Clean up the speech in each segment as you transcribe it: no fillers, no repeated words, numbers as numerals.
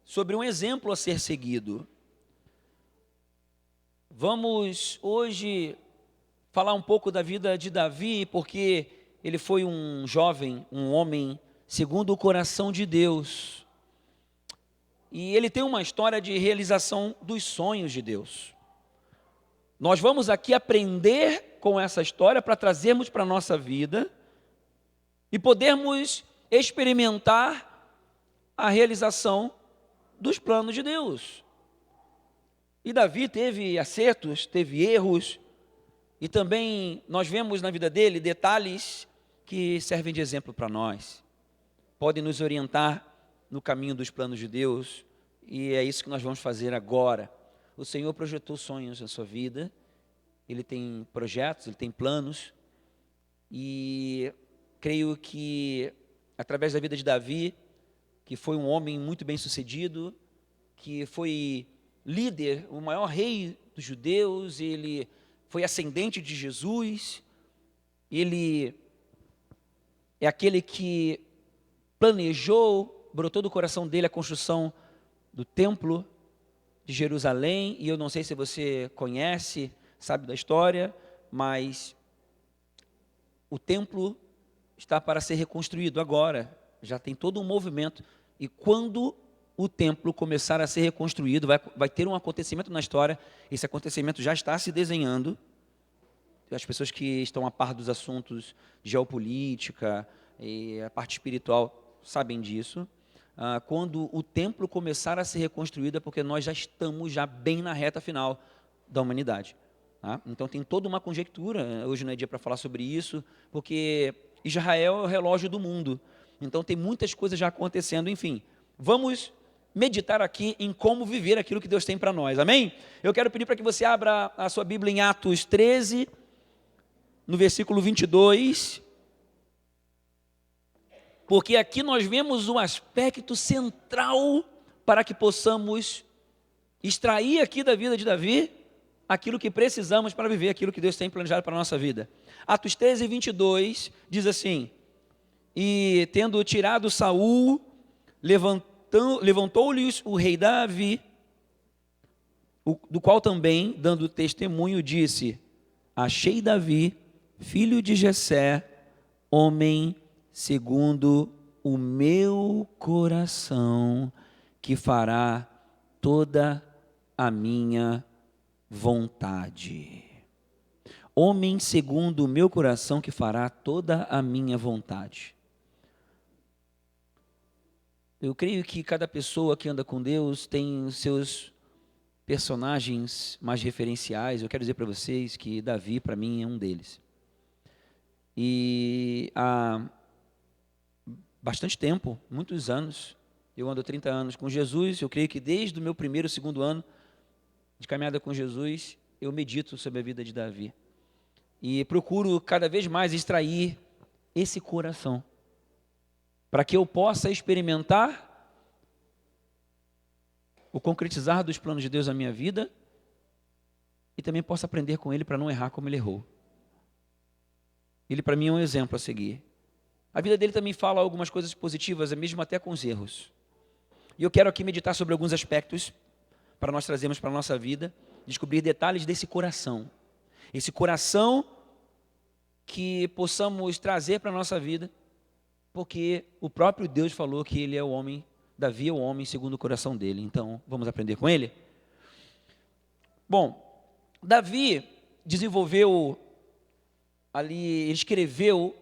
sobre um exemplo a ser seguido. Vamos hoje falar um pouco da vida de Davi, porque ele foi um jovem, um homem segundo o coração de Deus. E ele tem uma história de realização dos sonhos de Deus. Nós vamos aqui aprender com essa história para trazermos para a nossa vida e podermos experimentar a realização dos planos de Deus. E Davi teve acertos, teve erros, e também nós vemos na vida dele detalhes que servem de exemplo para nós. Podem nos orientar no caminho dos planos de Deus, e é isso que nós vamos fazer agora. O Senhor projetou sonhos na sua vida, Ele tem projetos, Ele tem planos, e creio que através da vida de Davi, que foi um homem muito bem sucedido, que foi líder, o maior rei dos judeus, ele foi ascendente de Jesus, ele é aquele que planejou, brotou do coração dele a construção do templo de Jerusalém, e eu não sei se você conhece, sabe da história, mas o templo está para ser reconstruído agora, já tem todo um movimento, e quando o templo começar a ser reconstruído, vai ter um acontecimento na história, esse acontecimento já está se desenhando. As pessoas que estão a par dos assuntos de geopolítica e a parte espiritual sabem disso. Quando o templo começar a ser reconstruído, é porque nós já estamos bem na reta final da humanidade. Tá? Então tem toda uma conjectura, hoje não é dia para falar sobre isso, porque Israel é o relógio do mundo. Então tem muitas coisas já acontecendo, enfim. Vamos meditar aqui em como viver aquilo que Deus tem para nós, amém? Eu quero pedir para que você abra a sua Bíblia em Atos 13, no versículo 22, porque aqui nós vemos um aspecto central para que possamos extrair aqui da vida de Davi aquilo que precisamos para viver aquilo que Deus tem planejado para a nossa vida. Atos 13, 22 diz assim: e tendo tirado Saul, levantou-lhes o rei Davi, do qual também, dando testemunho, disse: achei Davi, filho de Jessé, homem segundo o meu coração, que fará toda a minha vontade. Homem segundo o meu coração, que fará toda a minha vontade. Eu creio que cada pessoa que anda com Deus tem os seus personagens mais referenciais. Eu quero dizer para vocês que Davi, para mim, é um deles. E há bastante tempo, muitos anos, eu ando 30 anos com Jesus, eu creio que desde o meu primeiro, segundo ano de caminhada com Jesus, eu medito sobre a vida de Davi. E procuro cada vez mais extrair esse coração, para que eu possa experimentar o concretizar dos planos de Deus na minha vida e também possa aprender com ele para não errar como ele errou. Ele para mim é um exemplo a seguir. A vida dele também fala algumas coisas positivas, mesmo até com os erros. E eu quero aqui meditar sobre alguns aspectos para nós trazermos para a nossa vida, descobrir detalhes desse coração. Esse coração que possamos trazer para a nossa vida, porque o próprio Deus falou que ele é o homem, Davi é o homem segundo o coração dele. Então, vamos aprender com ele? Bom, Davi desenvolveu ali, ele escreveu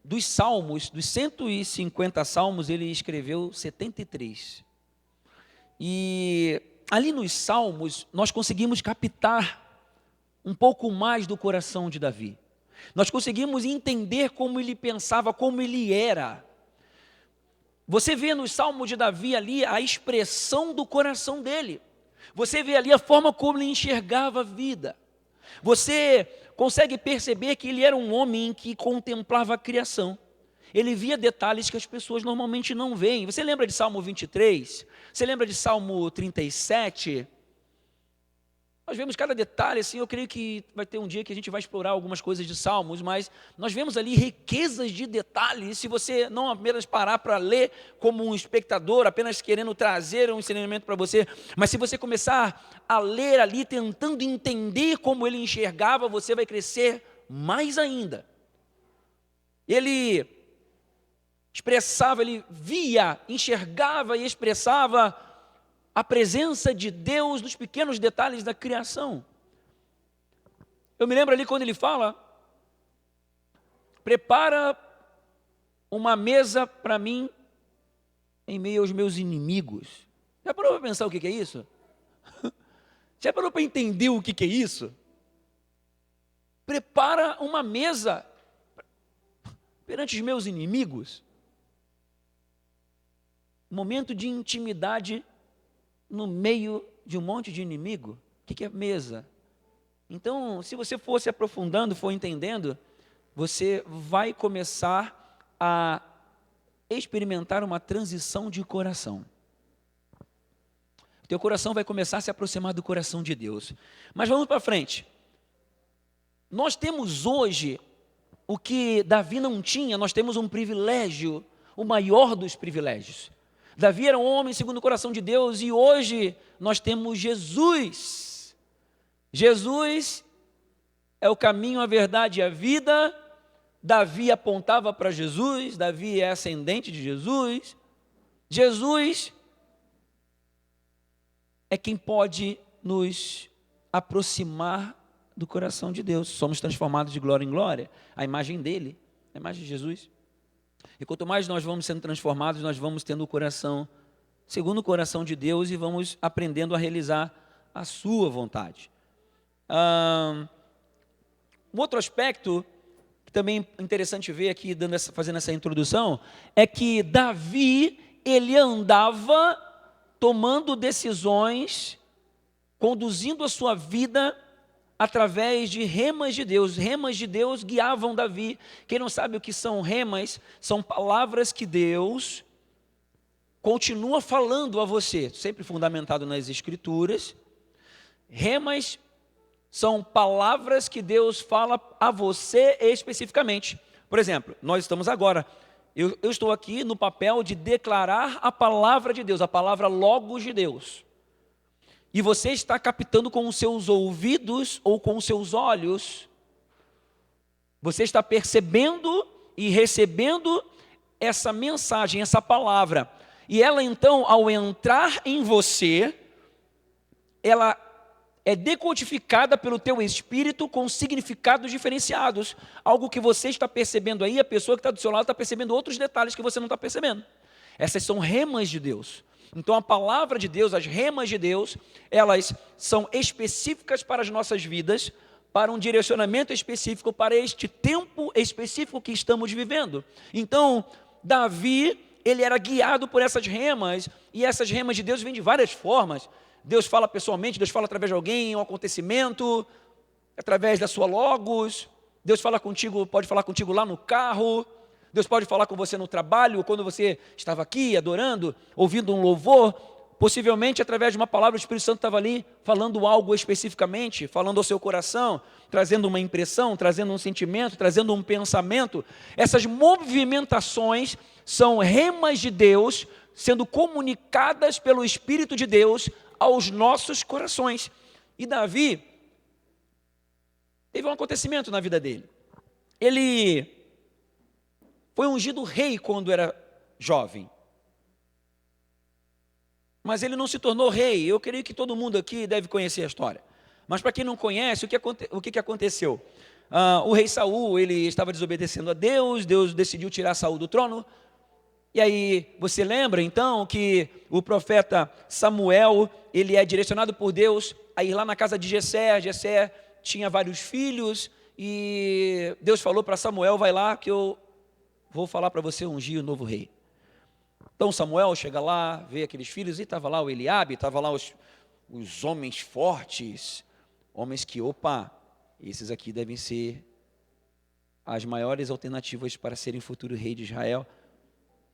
dos salmos, dos 150 salmos, ele escreveu 73. E ali nos salmos, nós conseguimos captar um pouco mais do coração de Davi. Nós conseguimos entender como ele pensava, como ele era. Você vê no Salmo de Davi ali a expressão do coração dele. Você vê ali a forma como ele enxergava a vida. Você consegue perceber que ele era um homem que contemplava a criação. Ele via detalhes que as pessoas normalmente não veem. Você lembra de Salmo 23? Você lembra de Salmo 37? Nós vemos cada detalhe, assim, eu creio que vai ter um dia que a gente vai explorar algumas coisas de Salmos, mas nós vemos ali riquezas de detalhes. Se você não apenas parar para ler como um espectador, apenas querendo trazer um ensinamento para você, mas se você começar a ler ali, tentando entender como ele enxergava, você vai crescer mais ainda. Ele expressava, ele via, enxergava e expressava a presença de Deus nos pequenos detalhes da criação. Eu me lembro ali quando ele fala: prepara uma mesa para mim em meio aos meus inimigos. Já parou para pensar o que é isso? Já parou para entender o que é isso? Prepara uma mesa perante os meus inimigos. Momento de intimidade no meio de um monte de inimigo. O que é mesa? Então, se você for se aprofundando, for entendendo, você vai começar a experimentar uma transição de coração. O teu coração vai começar a se aproximar do coração de Deus. Mas vamos para frente. Nós temos hoje o que Davi não tinha, nós temos um privilégio, o maior dos privilégios. Davi era um homem segundo o coração de Deus e hoje nós temos Jesus. Jesus é o caminho, a verdade e a vida. Davi apontava para Jesus, Davi é ascendente de Jesus. Jesus é quem pode nos aproximar do coração de Deus. Somos transformados de glória em glória, a imagem dele, a imagem de Jesus. E quanto mais nós vamos sendo transformados, nós vamos tendo o coração segundo o coração de Deus e vamos aprendendo a realizar a sua vontade. Um outro aspecto que também é interessante ver aqui, fazendo essa introdução, é que Davi, ele andava tomando decisões, conduzindo a sua vida através de remas de Deus. Remas de Deus guiavam Davi. Quem não sabe o que são remas, são palavras que Deus continua falando a você, sempre fundamentado nas Escrituras. Remas são palavras que Deus fala a você especificamente. Por exemplo, nós estamos agora, eu estou aqui no papel de declarar a palavra de Deus, a palavra logos de Deus. E você está captando com os seus ouvidos ou com os seus olhos. Você está percebendo e recebendo essa mensagem, essa palavra. E ela então, ao entrar em você, ela é decodificada pelo teu espírito com significados diferenciados. Algo que você está percebendo aí, a pessoa que está do seu lado está percebendo outros detalhes que você não está percebendo. Essas são remas de Deus. Então a palavra de Deus, as remas de Deus, elas são específicas para as nossas vidas, para um direcionamento específico, para este tempo específico que estamos vivendo. Então, Davi, ele era guiado por essas remas, e essas remas de Deus vêm de várias formas. Deus fala pessoalmente, Deus fala através de alguém, um acontecimento, através da sua logos. Deus fala contigo, pode falar contigo lá no carro. Deus pode falar com você no trabalho, quando você estava aqui adorando, ouvindo um louvor, possivelmente através de uma palavra, o Espírito Santo estava ali falando algo especificamente, falando ao seu coração, trazendo uma impressão, trazendo um sentimento, trazendo um pensamento. Essas movimentações são remas de Deus sendo comunicadas pelo Espírito de Deus aos nossos corações. E Davi teve um acontecimento na vida dele. Ele foi ungido rei quando era jovem. Mas ele não se tornou rei. Eu creio que todo mundo aqui deve conhecer a história. Mas para quem não conhece, o que aconteceu? O rei Saul, ele estava desobedecendo a Deus, Deus decidiu tirar Saul do trono. E aí, você lembra então que o profeta Samuel, ele é direcionado por Deus a ir lá na casa de Jessé. Jessé tinha vários filhos e Deus falou para Samuel: vai lá que eu vou falar para você ungir o novo rei. Então Samuel chega lá, vê aqueles filhos, e estava lá o Eliabe, estava lá os homens fortes, homens que, esses aqui devem ser as maiores alternativas para serem futuro rei de Israel.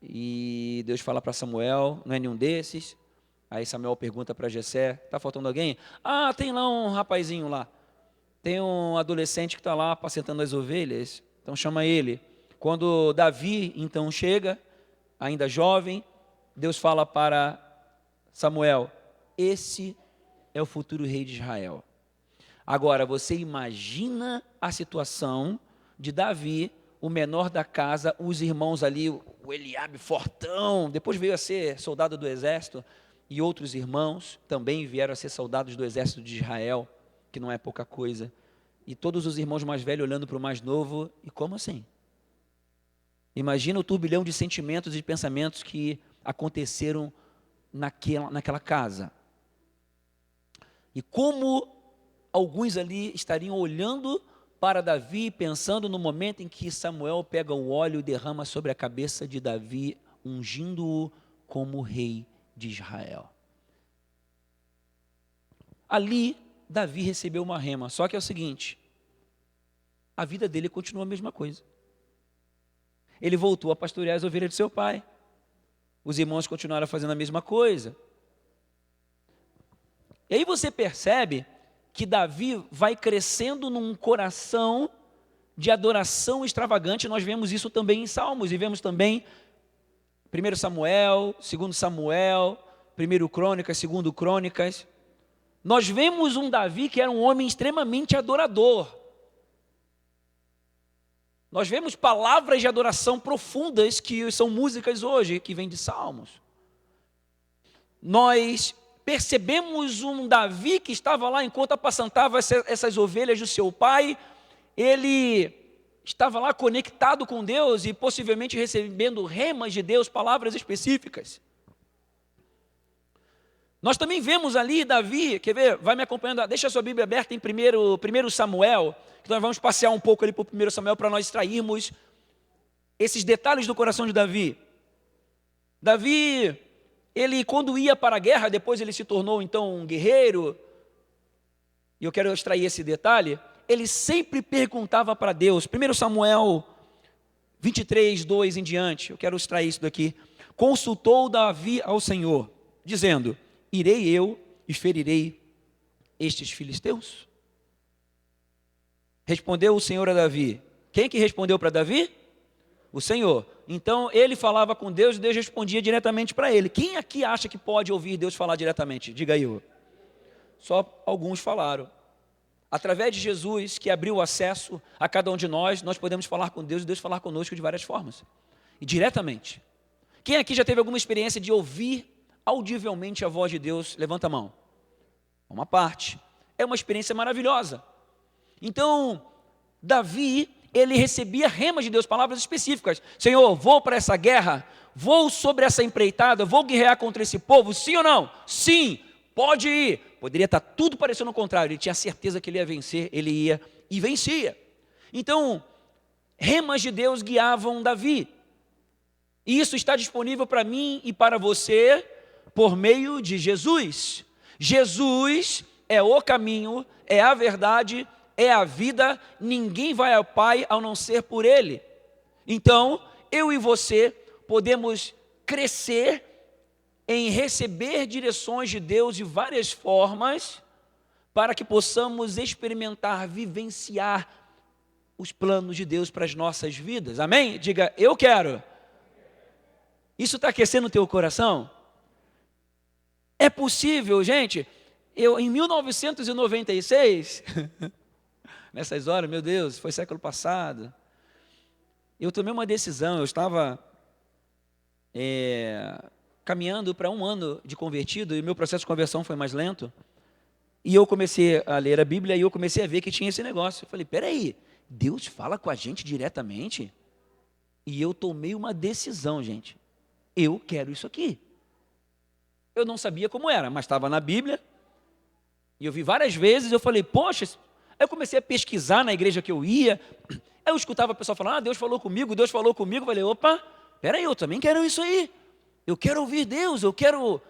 E Deus fala para Samuel: não é nenhum desses, Aí Samuel pergunta para Jessé, está faltando alguém? Ah, tem lá um rapazinho lá. Tem um adolescente que está lá apacentando as ovelhas, então chama ele. Quando Davi então chega, ainda jovem, Deus fala para Samuel, esse é o futuro rei de Israel. Agora, você imagina a situação de Davi, o menor da casa, os irmãos ali, o Eliabe fortão, depois veio a ser soldado do exército, e outros irmãos também vieram a ser soldados do exército de Israel, que não é pouca coisa. E todos os irmãos mais velhos olhando para o mais novo, e como assim? Imagina o turbilhão de sentimentos e de pensamentos que aconteceram naquela casa. E como alguns ali estariam olhando para Davi, pensando no momento em que Samuel pega o óleo e derrama sobre a cabeça de Davi, ungindo-o como rei de Israel. Ali, Davi recebeu uma rema, só que é o seguinte, a vida dele continua a mesma coisa. Ele voltou a pastorear as ovelhas de seu pai. Os irmãos continuaram fazendo a mesma coisa. E aí você percebe que Davi vai crescendo num coração de adoração extravagante. Nós vemos isso também em Salmos, e vemos também 1 Samuel, 2 Samuel, 1 Crônicas, 2 Crônicas. Nós vemos um Davi que era um homem extremamente adorador. Nós vemos palavras de adoração profundas que são músicas hoje, que vêm de Salmos. Nós percebemos um Davi que estava lá enquanto apacentava essas ovelhas do seu pai. Ele estava lá conectado com Deus e possivelmente recebendo remas de Deus, palavras específicas. Nós também vemos ali Davi, quer ver? Vai me acompanhando, deixa a sua Bíblia aberta em 1 Samuel, que nós vamos passear um pouco ali para o 1 Samuel para nós extrairmos esses detalhes do coração de Davi. Davi, ele quando ia para a guerra, depois ele se tornou então um guerreiro, e eu quero extrair esse detalhe, ele sempre perguntava para Deus, 1 Samuel 23, 2 em diante, eu quero extrair isso daqui, consultou Davi ao Senhor, dizendo, irei eu e ferirei estes filisteus? Respondeu o Senhor a Davi. Quem que respondeu para Davi? O Senhor. Então ele falava com Deus e Deus respondia diretamente para ele. Quem aqui acha que pode ouvir Deus falar diretamente? Diga aí. Só alguns falaram. Através de Jesus, que abriu o acesso a cada um de nós, nós podemos falar com Deus e Deus falar conosco de várias formas. E diretamente. Quem aqui já teve alguma experiência de ouvir audivelmente a voz de Deus? Levanta a mão. Uma parte. É uma experiência maravilhosa. Então, Davi, ele recebia remas de Deus, palavras específicas. Senhor, vou para essa guerra, vou sobre essa empreitada, vou guerrear contra esse povo, sim ou não? Sim, pode ir. Poderia estar tudo parecendo o contrário, ele tinha certeza que ele ia vencer, ele ia e vencia. Então, remas de Deus guiavam Davi. E isso está disponível para mim e para você por meio de Jesus. Jesus é o caminho, é a verdade, é a vida, ninguém vai ao Pai ao não ser por Ele. Então, eu e você podemos crescer em receber direções de Deus de várias formas, para que possamos experimentar, vivenciar os planos de Deus para as nossas vidas. Amém? Diga, eu quero. Isso está aquecendo o teu coração? É possível, gente. Eu, em 1996... Nessas horas, meu Deus, foi século passado. Eu tomei uma decisão, eu estava caminhando para 1 ano de convertido, e meu processo de conversão foi mais lento. E eu comecei a ler a Bíblia, e eu comecei a ver que tinha esse negócio. Eu falei, peraí, Deus fala com a gente diretamente? E eu tomei uma decisão, gente. Eu quero isso aqui. Eu não sabia como era, mas estava na Bíblia. E eu vi várias vezes, eu falei, poxa... Aí eu comecei a pesquisar na igreja que eu ia, aí eu escutava o pessoal falando, Deus falou comigo, Deus falou comigo. Eu falei, opa, peraí, eu também quero isso aí. Eu quero ouvir Deus, eu quero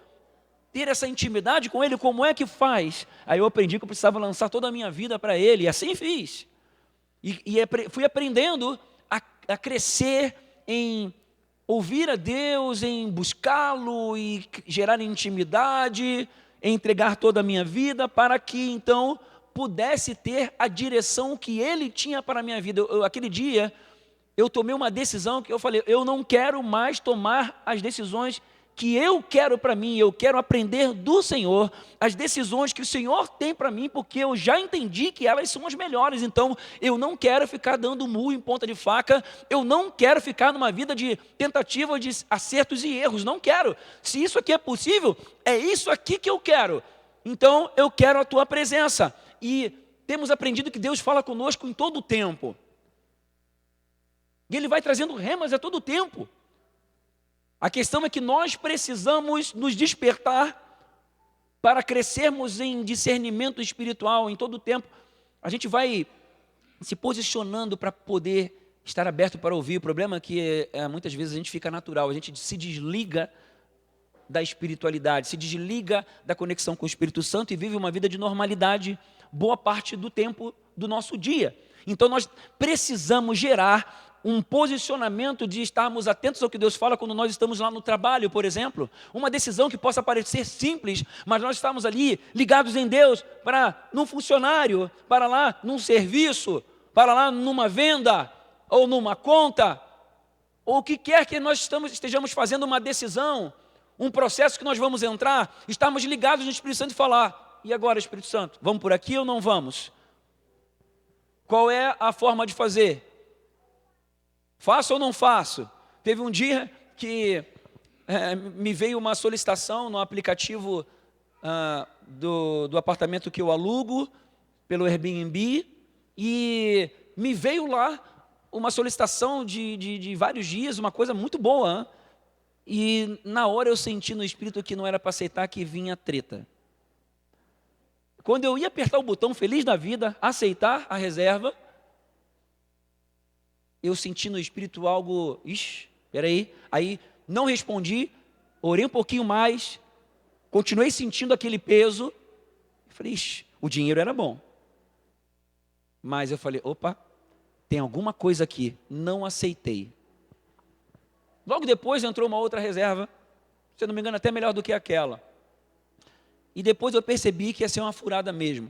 ter essa intimidade com Ele, como é que faz? Aí eu aprendi que eu precisava lançar toda a minha vida para Ele, e assim fiz. E fui aprendendo a crescer em ouvir a Deus, em buscá-lo e gerar intimidade, em entregar toda a minha vida, para que então pudesse ter a direção que Ele tinha para a minha vida. Aquele dia, eu tomei uma decisão que eu falei, eu não quero mais tomar as decisões que eu quero para mim, eu quero aprender do Senhor, as decisões que o Senhor tem para mim, porque eu já entendi que elas são as melhores. Então eu não quero ficar dando murro em ponta de faca, eu não quero ficar numa vida de tentativa de acertos e erros, não quero. Se isso aqui é possível, é isso aqui que eu quero. Então eu quero a tua presença. E temos aprendido que Deus fala conosco em todo o tempo. E Ele vai trazendo remas a todo o tempo. A questão é que nós precisamos nos despertar para crescermos em discernimento espiritual em todo o tempo. A gente vai se posicionando para poder estar aberto para ouvir. O problema é que muitas vezes a gente fica natural, a gente se desliga da espiritualidade, se desliga da conexão com o Espírito Santo e vive uma vida de normalidade boa parte do tempo do nosso dia. Então nós precisamos gerar um posicionamento de estarmos atentos ao que Deus fala quando nós estamos lá no trabalho, por exemplo. Uma decisão que possa parecer simples, mas nós estamos ali ligados em Deus para num funcionário, para lá num serviço, para lá numa venda ou numa conta, ou o que quer que nós estejamos fazendo uma decisão, um processo que nós vamos entrar, estamos ligados no Espírito Santo e falar, e agora Espírito Santo, vamos por aqui ou não vamos? Qual é a forma de fazer? Faço ou não faço? Teve um dia que me veio uma solicitação no aplicativo do apartamento que eu alugo, pelo Airbnb, e me veio lá uma solicitação de vários dias, uma coisa muito boa. E na hora eu senti no espírito que não era para aceitar, que vinha treta. Quando eu ia apertar o botão feliz da vida, aceitar a reserva, eu senti no espírito algo, peraí, aí não respondi, orei um pouquinho mais, continuei sentindo aquele peso, falei, o dinheiro era bom, mas eu falei, opa, tem alguma coisa aqui, não aceitei. Logo depois entrou uma outra reserva, se eu não me engano até melhor do que aquela, e depois eu percebi que ia ser uma furada mesmo.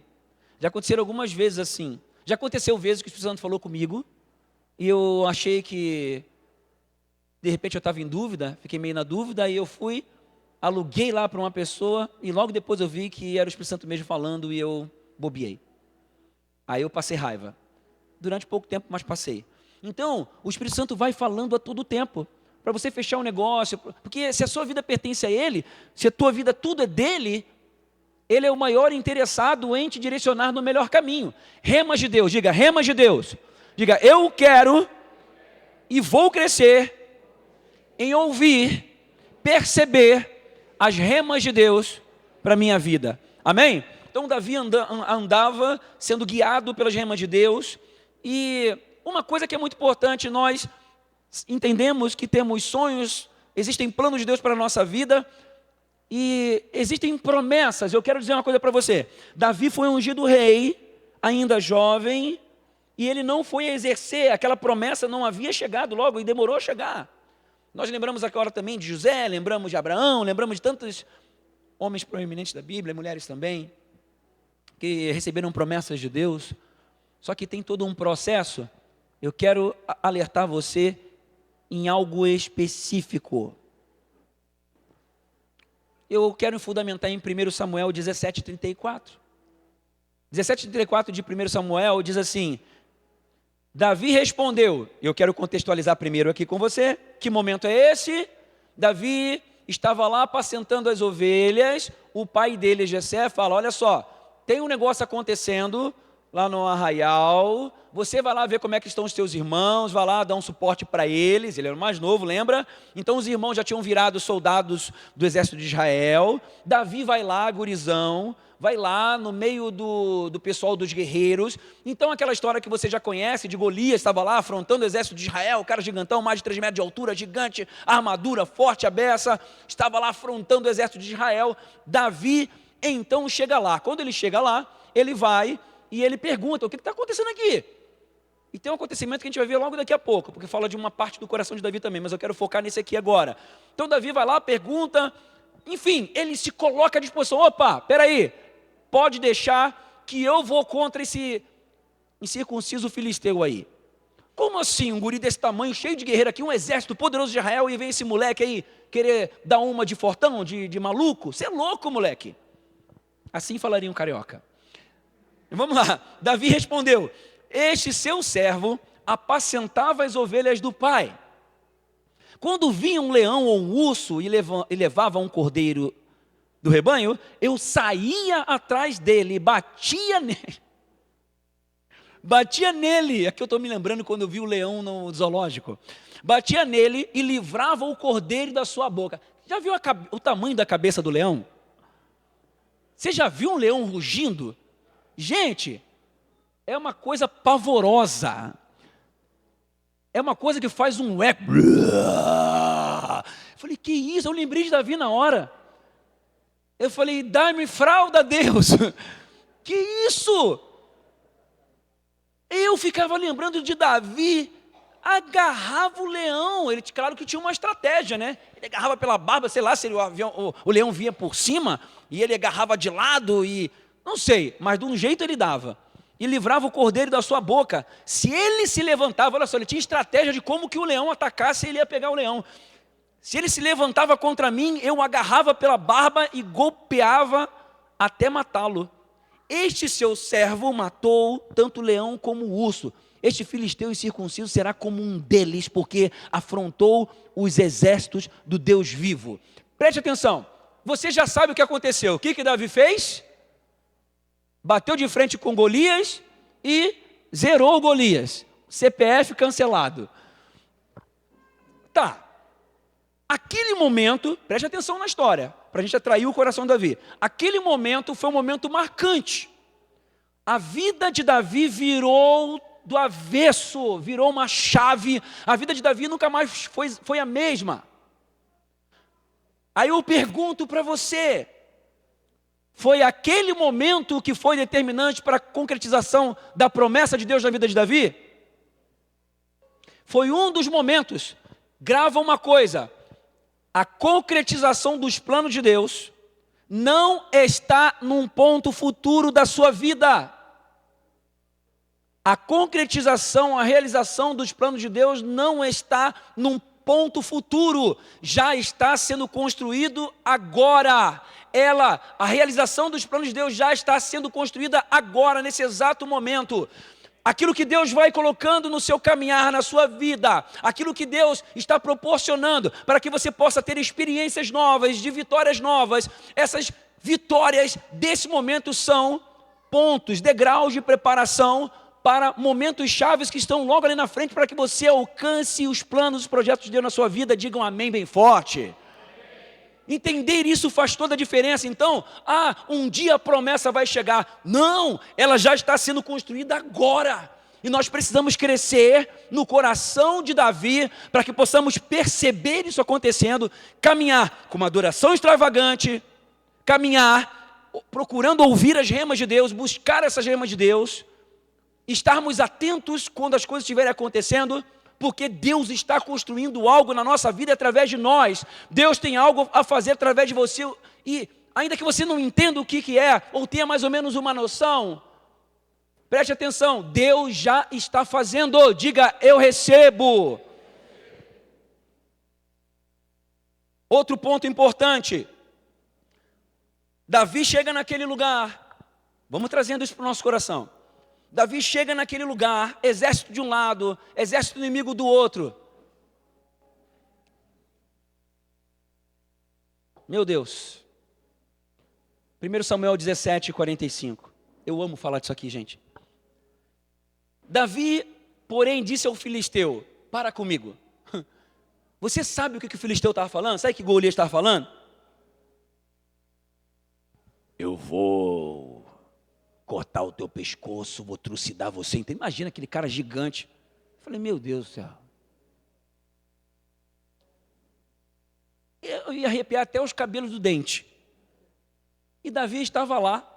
Já aconteceram algumas vezes assim, já aconteceu vezes que o Espírito Santo falou comigo, e eu achei que, de repente eu estava em dúvida, fiquei meio na dúvida, aí eu fui, aluguei lá para uma pessoa, e logo depois eu vi que era o Espírito Santo mesmo falando, e eu bobeei. Aí eu passei raiva. Durante pouco tempo, mas passei. Então, o Espírito Santo vai falando a todo tempo, para você fechar um negócio, porque se a sua vida pertence a Ele, se a tua vida tudo é dEle, Ele é o maior interessado em te direcionar no melhor caminho. Remas de Deus, diga, remas de Deus. Diga, eu quero e vou crescer em ouvir, perceber as remas de Deus para a minha vida. Amém? Então Davi andava sendo guiado pelas remas de Deus. E uma coisa que é muito importante, nós entendemos que temos sonhos, existem planos de Deus para a nossa vida e existem promessas. Eu quero dizer uma coisa para você. Davi foi ungido rei, ainda jovem, e ele não foi exercer, aquela promessa não havia chegado logo e demorou a chegar. Nós lembramos agora também de José, lembramos de Abraão, lembramos de tantos homens proeminentes da Bíblia, mulheres também, que receberam promessas de Deus. Só que tem todo um processo. Eu quero alertar você em algo específico. Eu quero fundamentar em 1 Samuel 17:34. 17:34 de 1 Samuel diz assim: Davi respondeu, eu quero contextualizar primeiro aqui com você, que momento é esse? Davi estava lá apacentando as ovelhas, o pai dele, Jessé, fala, olha só, tem um negócio acontecendo lá no arraial, você vai lá ver como é que estão os teus irmãos, vai lá dar um suporte para eles, ele era o mais novo, lembra? Então os irmãos já tinham virado soldados do exército de Israel, Davi vai lá, gurizão, vai lá no meio do pessoal dos guerreiros. Então aquela história que você já conhece, de Golias, estava lá afrontando o exército de Israel, o cara gigantão, mais de 3 metros de altura, gigante, armadura forte, a beça, estava lá afrontando o exército de Israel. Davi então chega lá, quando ele chega lá, ele vai e ele pergunta, o que está acontecendo aqui? E tem um acontecimento que a gente vai ver logo daqui a pouco, porque fala de uma parte do coração de Davi também, mas eu quero focar nesse aqui agora. Então Davi vai lá, pergunta, enfim, ele se coloca à disposição. Opa, peraí, pode deixar que eu vou contra esse incircunciso filisteu aí. Como assim, um guri desse tamanho, cheio de guerreiro aqui, um exército poderoso de Israel, e vem esse moleque aí querer dar uma de fortão, de maluco? Você é louco, moleque. Assim falaria um carioca. Vamos lá, Davi respondeu: este seu servo apacentava as ovelhas do pai. Quando vinha um leão ou um urso e levava um cordeiro do rebanho, eu saía atrás dele e batia nele. Batia nele, aqui eu estou me lembrando quando eu vi o leão no zoológico. Batia nele e livrava o cordeiro da sua boca. Já viu o tamanho da cabeça do leão? Você já viu um leão rugindo? Gente, é uma coisa pavorosa. É uma coisa que faz um eco. Eu falei, que isso? Eu lembrei de Davi na hora. Eu falei, dá-me fralda, Deus. Que isso? Eu ficava lembrando de Davi, agarrava o leão. Ele, claro que tinha uma estratégia, né? Ele agarrava pela barba, sei lá, se o leão vinha por cima, e ele agarrava de lado, e não sei, mas de um jeito ele dava. E livrava o cordeiro da sua boca. Se ele se levantava, olha só, ele tinha estratégia de como que o leão atacasse, ele ia pegar o leão. Se ele se levantava contra mim, eu agarrava pela barba e golpeava até matá-lo. Este seu servo matou tanto o leão como o urso. Este filisteu incircunciso será como um deles, porque afrontou os exércitos do Deus vivo. Preste atenção, você já sabe o que aconteceu. O que Davi fez? Bateu de frente com Golias e zerou Golias. CPF cancelado. Tá. Aquele momento, preste atenção na história, para a gente atrair o coração de Davi. Aquele momento foi um momento marcante. A vida de Davi virou do avesso, virou uma chave. A vida de Davi nunca mais foi a mesma. Aí eu pergunto para você, foi aquele momento que foi determinante para a concretização da promessa de Deus na vida de Davi? Foi um dos momentos. Grava uma coisa: a concretização dos planos de Deus não está num ponto futuro da sua vida. A concretização, a realização dos planos de Deus não está num ponto futuro, já está sendo construído agora. A realização dos planos de Deus já está sendo construída agora, nesse exato momento. Aquilo que Deus vai colocando no seu caminhar, na sua vida, aquilo que Deus está proporcionando para que você possa ter experiências novas, de vitórias novas, essas vitórias desse momento são pontos, degraus de preparação para momentos chaves que estão logo ali na frente para que você alcance os planos, os projetos de Deus na sua vida. Digam amém bem forte. Entender isso faz toda a diferença. Então, um dia a promessa vai chegar. Não, ela já está sendo construída agora. E nós precisamos crescer no coração de Davi para que possamos perceber isso acontecendo, caminhar com uma adoração extravagante, caminhar procurando ouvir as remas de Deus, buscar essas remas de Deus, estarmos atentos quando as coisas estiverem acontecendo, porque Deus está construindo algo na nossa vida através de nós. Deus tem algo a fazer através de você, e ainda que você não entenda o que é, ou tenha mais ou menos uma noção, preste atenção, Deus já está fazendo. Diga, eu recebo. Outro ponto importante, Davi chega naquele lugar, vamos trazendo isso para o nosso coração. Davi chega naquele lugar, exército de um lado, exército inimigo do outro. Meu Deus. 1 Samuel 17, 45. Eu amo falar disso aqui, gente. Davi, porém, disse ao filisteu: para comigo. Você sabe o que o filisteu estava falando? Sabe o que Golias estava falando? Eu vou cortar o teu pescoço, vou trucidar você. Então, imagina aquele cara gigante. Eu falei, meu Deus do céu. Eu ia arrepiar até os cabelos do dente. E Davi estava lá,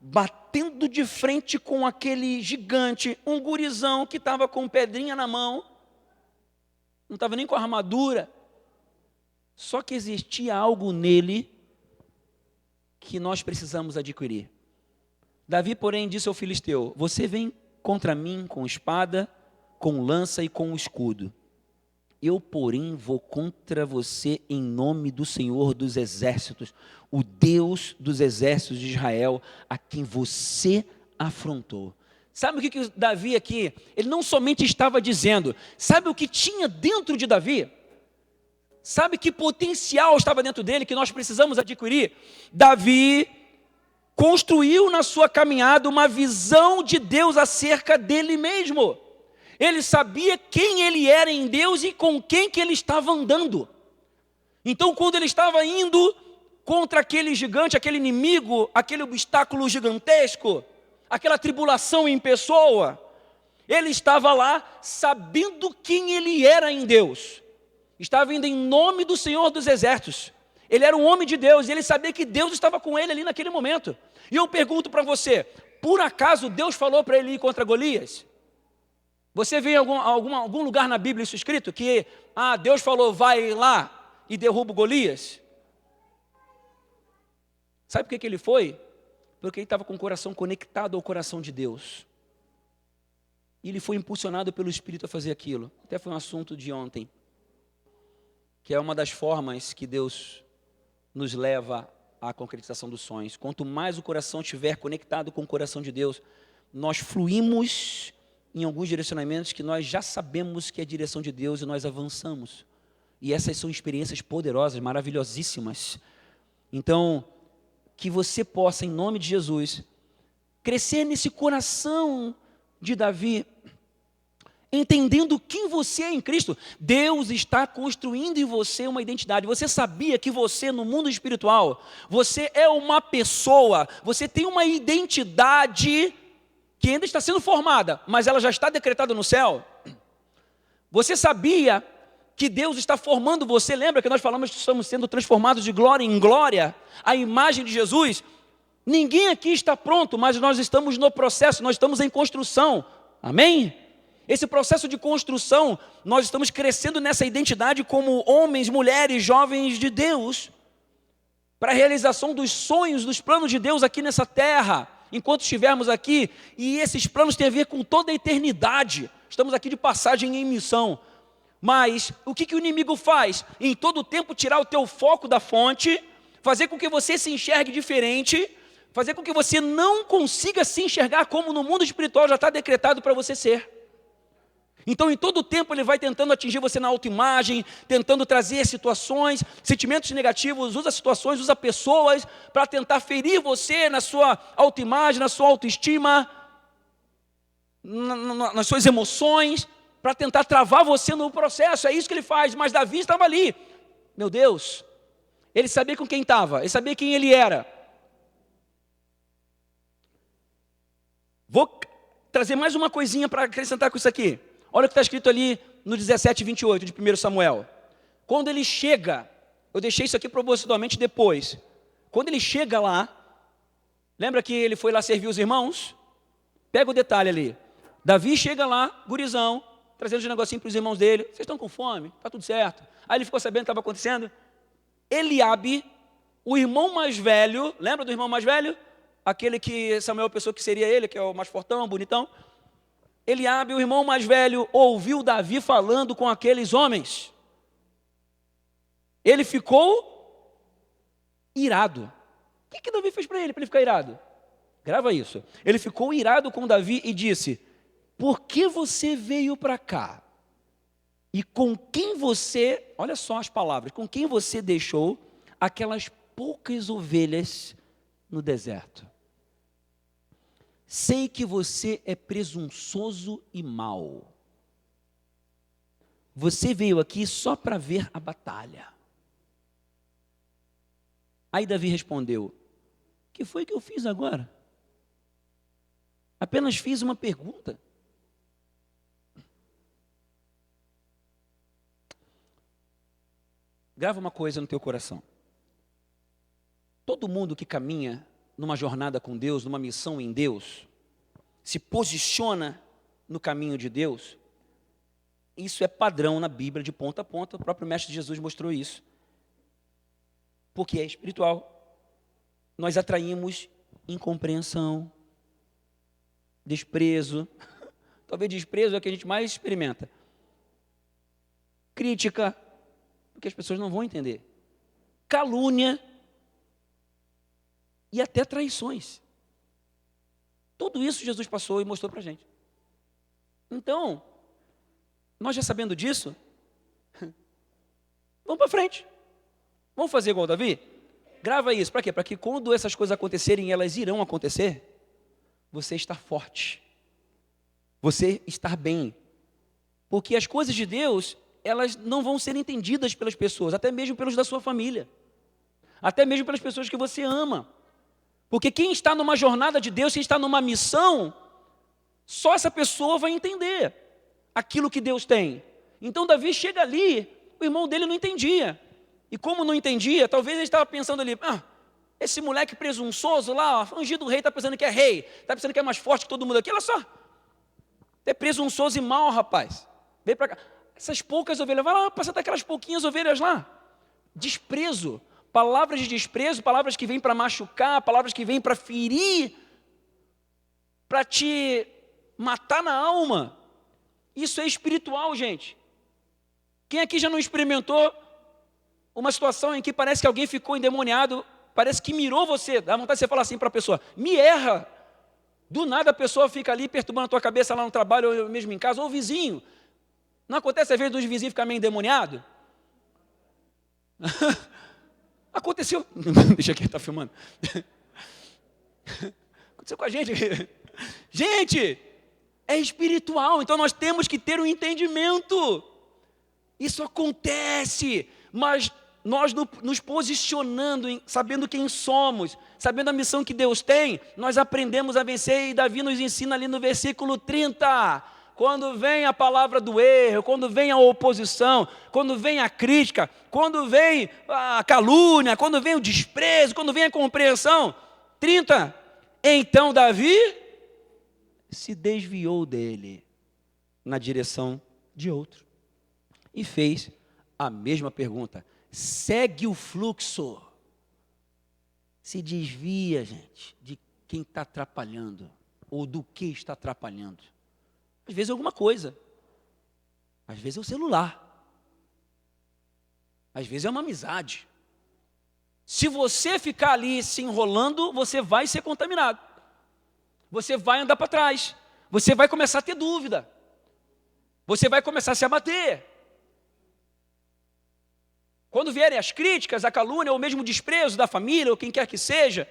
batendo de frente com aquele gigante, um gurizão que estava com pedrinha na mão, não estava nem com armadura, só que existia algo nele que nós precisamos adquirir. Davi, porém, disse ao filisteu: você vem contra mim com espada, com lança e com escudo. Eu, porém, vou contra você em nome do Senhor dos Exércitos, o Deus dos exércitos de Israel, a quem você afrontou. Sabe o que Davi aqui, ele não somente estava dizendo, sabe o que tinha dentro de Davi? Sabe que potencial estava dentro dele que nós precisamos adquirir? Davi construiu na sua caminhada uma visão de Deus acerca dele mesmo. Ele sabia quem ele era em Deus e com quem que ele estava andando. Então, quando ele estava indo contra aquele gigante, aquele inimigo, aquele obstáculo gigantesco, aquela tribulação em pessoa, ele estava lá sabendo quem ele era em Deus. Estava indo em nome do Senhor dos Exércitos. Ele era um homem de Deus e ele sabia que Deus estava com ele ali naquele momento. E eu pergunto para você, por acaso Deus falou para ele ir contra Golias? Você vê em algum lugar na Bíblia isso escrito? Que Deus falou, vai lá e derruba Golias? Sabe por que ele foi? Porque ele estava com o coração conectado ao coração de Deus. E ele foi impulsionado pelo Espírito a fazer aquilo. Até foi um assunto de ontem. Que é uma das formas que Deus nos leva à concretização dos sonhos. Quanto mais o coração estiver conectado com o coração de Deus, nós fluímos em alguns direcionamentos que nós já sabemos que é a direção de Deus e nós avançamos. E essas são experiências poderosas, maravilhosíssimas. Então, que você possa, em nome de Jesus, crescer nesse coração de Davi, entendendo quem você é em Cristo. Deus está construindo em você uma identidade. Você sabia que você, no mundo espiritual, você é uma pessoa, você tem uma identidade que ainda está sendo formada, mas ela já está decretada no céu? Você sabia que Deus está formando você? Lembra que nós falamos que estamos sendo transformados de glória em glória, à imagem de Jesus? Ninguém aqui está pronto, mas nós estamos no processo, nós estamos em construção, amém? Esse processo de construção, nós estamos crescendo nessa identidade como homens, mulheres, jovens de Deus, para a realização dos sonhos, dos planos de Deus aqui nessa terra, enquanto estivermos aqui, e esses planos têm a ver com toda a eternidade. Estamos aqui de passagem em missão. Mas o que o inimigo faz? Em todo o tempo tirar o teu foco da fonte, fazer com que você se enxergue diferente, fazer com que você não consiga se enxergar como no mundo espiritual já está decretado para você ser. Então, em todo o tempo, ele vai tentando atingir você na autoimagem, tentando trazer situações, sentimentos negativos, usa situações, usa pessoas, para tentar ferir você na sua autoimagem, na sua autoestima, nas suas emoções, para tentar travar você no processo. É isso que ele faz. Mas Davi estava ali. Meu Deus, ele sabia com quem estava, ele sabia quem ele era. Vou trazer mais uma coisinha para acrescentar com isso aqui. Olha o que está escrito ali no 17:28 de 1 Samuel. Quando ele chega, eu deixei isso aqui propositalmente depois. Quando ele chega lá, lembra que ele foi lá servir os irmãos? Pega o detalhe ali. Davi chega lá, gurizão, trazendo um negocinho para os irmãos dele. Vocês estão com fome? Está tudo certo. Aí ele ficou sabendo o que estava acontecendo. Eliabe, o irmão mais velho, lembra do irmão mais velho? Aquele que Samuel pensou que seria ele, que é o mais fortão, bonitão. Eliabe, o irmão mais velho, ouviu Davi falando com aqueles homens. Ele ficou irado. O que Davi fez para ele ficar irado? Grava isso. Ele ficou irado com Davi e disse: por que você veio para cá? E com quem você, olha só as palavras, com quem você deixou aquelas poucas ovelhas no deserto? Sei que você é presunçoso e mau. Você veio aqui só para ver a batalha. Aí Davi respondeu: o que foi que eu fiz agora? Apenas fiz uma pergunta. Grava uma coisa no teu coração. Todo mundo que caminha numa jornada com Deus, numa missão em Deus, se posiciona no caminho de Deus, isso é padrão na Bíblia de ponta a ponta, o próprio Mestre Jesus mostrou isso. Porque é espiritual. Nós atraímos incompreensão, desprezo, talvez desprezo é o que a gente mais experimenta. Crítica, porque as pessoas não vão entender. Calúnia e até traições. Tudo isso Jesus passou e mostrou para a gente. Então, nós já sabendo disso, vamos para frente. Vamos fazer igual Davi? Grava isso, para quê? Para que quando essas coisas acontecerem, elas irão acontecer, você estar forte. Você estar bem. Porque as coisas de Deus, elas não vão ser entendidas pelas pessoas, até mesmo pelos da sua família. Até mesmo pelas pessoas que você ama. Porque quem está numa jornada de Deus, quem está numa missão, só essa pessoa vai entender aquilo que Deus tem. Então Davi chega ali, o irmão dele não entendia. E como não entendia, talvez ele estava pensando ali, esse moleque presunçoso lá, ungido do rei, está pensando que é rei, está pensando que é mais forte que todo mundo aqui, olha só. É presunçoso e mal, rapaz. Vem para cá. Essas poucas ovelhas, vai lá, passa daquelas pouquinhas ovelhas lá. Desprezo, palavras de desprezo, palavras que vêm para machucar, palavras que vêm para ferir, para te matar na alma. Isso é espiritual, gente. Quem aqui já não experimentou uma situação em que parece que alguém ficou endemoniado, parece que mirou você, dá vontade de você falar assim para a pessoa, me erra. Do nada a pessoa fica ali perturbando a tua cabeça lá no trabalho, ou mesmo em casa, ou o vizinho. Não acontece às vezes dos vizinhos ficarem meio endemoniados? Aconteceu. Deixa aqui, está filmando. Aconteceu com a gente. Gente, é espiritual, então nós temos que ter um entendimento. Isso acontece, mas nós nos posicionando, sabendo quem somos, sabendo a missão que Deus tem, nós aprendemos a vencer, e Davi nos ensina ali no versículo 30, quando vem a palavra do erro, quando vem a oposição, quando vem a crítica, quando vem a calúnia, quando vem o desprezo, quando vem a compreensão, 30, então Davi se desviou dele na direção de outro e fez a mesma pergunta. Segue o fluxo. Se desvia, gente, de quem está atrapalhando ou do que está atrapalhando. Às vezes é alguma coisa. Às vezes é o celular. Às vezes é uma amizade. Se você ficar ali se enrolando, você vai ser contaminado. Você vai andar para trás. Você vai começar a ter dúvida. Você vai começar a se abater. Quando vierem as críticas, a calúnia, ou mesmo o desprezo da família, ou quem quer que seja,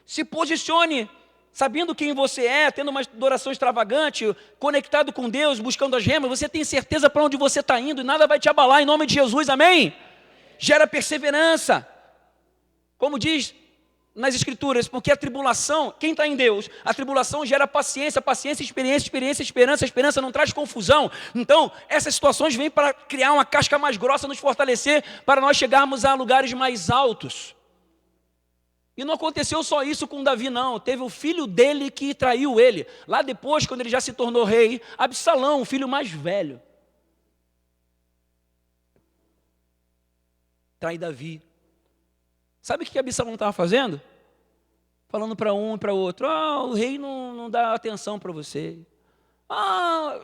se posicione, sabendo quem você é, tendo uma adoração extravagante, conectado com Deus, buscando as remas, você tem certeza para onde você está indo, e nada vai te abalar, em nome de Jesus, amém? Gera perseverança, como diz nas Escrituras, porque a tribulação, quem está em Deus, a tribulação gera paciência, paciência, experiência, experiência, esperança, a esperança não traz confusão. Então, essas situações vêm para criar uma casca mais grossa, nos fortalecer, para nós chegarmos a lugares mais altos. E não aconteceu só isso com Davi, não. Teve o filho dele que traiu ele. Lá depois, quando ele já se tornou rei, Absalão, o filho mais velho, trai Davi. Sabe o que Absalão estava fazendo? Falando para um e para outro, o rei não dá atenção para você.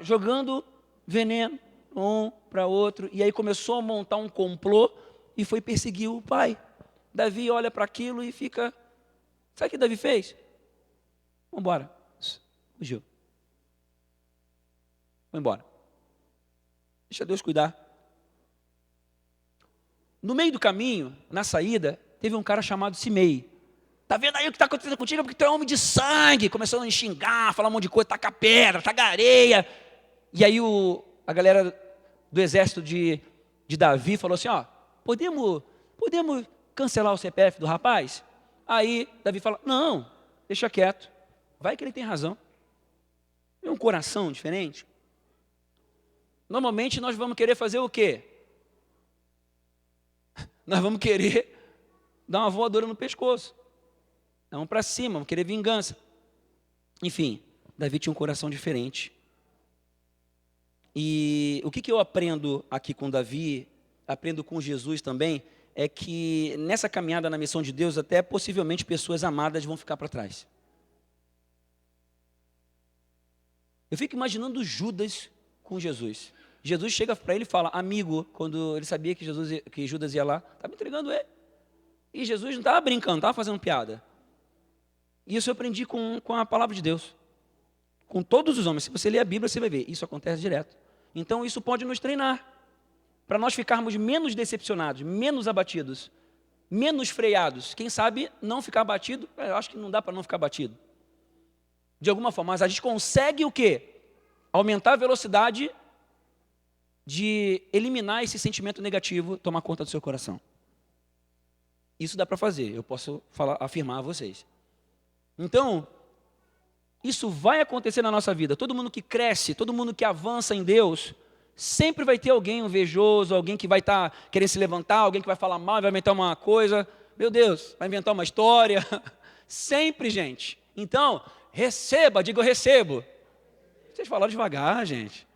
Jogando veneno um para outro. E aí começou a montar um complô e foi perseguir o pai. Davi olha para aquilo e fica... Sabe o que Davi fez? Vamos embora. Fugiu. Vamos embora. Deixa Deus cuidar. No meio do caminho, na saída, teve um cara chamado Simei. Tá vendo aí o que está acontecendo contigo? Porque tu é homem de sangue. Começou a xingar, falar um monte de coisa, tacar pedra, tacar areia. E aí a galera do exército de Davi falou assim, podemos cancelar o CPF do rapaz? Aí Davi fala, não, deixa quieto. Vai que ele tem razão. É um coração diferente. Normalmente nós vamos querer fazer o quê? Nós vamos querer dar uma voadora no pescoço. Vamos para cima, vamos querer vingança. Enfim, Davi tinha um coração diferente. E o que eu aprendo aqui com Davi, aprendo com Jesus também, é que nessa caminhada na missão de Deus, até possivelmente pessoas amadas vão ficar para trás. Eu fico imaginando Judas com Jesus. Jesus chega para ele e fala, amigo, quando ele sabia que Judas ia lá, estava entregando ele. E Jesus não estava brincando, não estava fazendo piada. E isso eu aprendi com a palavra de Deus. Com todos os homens. Se você ler a Bíblia, você vai ver. Isso acontece direto. Então isso pode nos treinar. Para nós ficarmos menos decepcionados, menos abatidos, menos freados. Quem sabe não ficar abatido, eu acho que não dá para não ficar abatido. De alguma forma, mas a gente consegue o quê? Aumentar a velocidade de eliminar esse sentimento negativo, tomar conta do seu coração. Isso dá para fazer, eu posso afirmar a vocês. Então, isso vai acontecer na nossa vida. Todo mundo que cresce, todo mundo que avança em Deus, sempre vai ter alguém invejoso, alguém que vai estar querendo se levantar, alguém que vai falar mal, vai inventar uma coisa. Meu Deus, vai inventar uma história. Sempre, gente. Então, receba, diga eu recebo. Vocês falaram devagar, gente.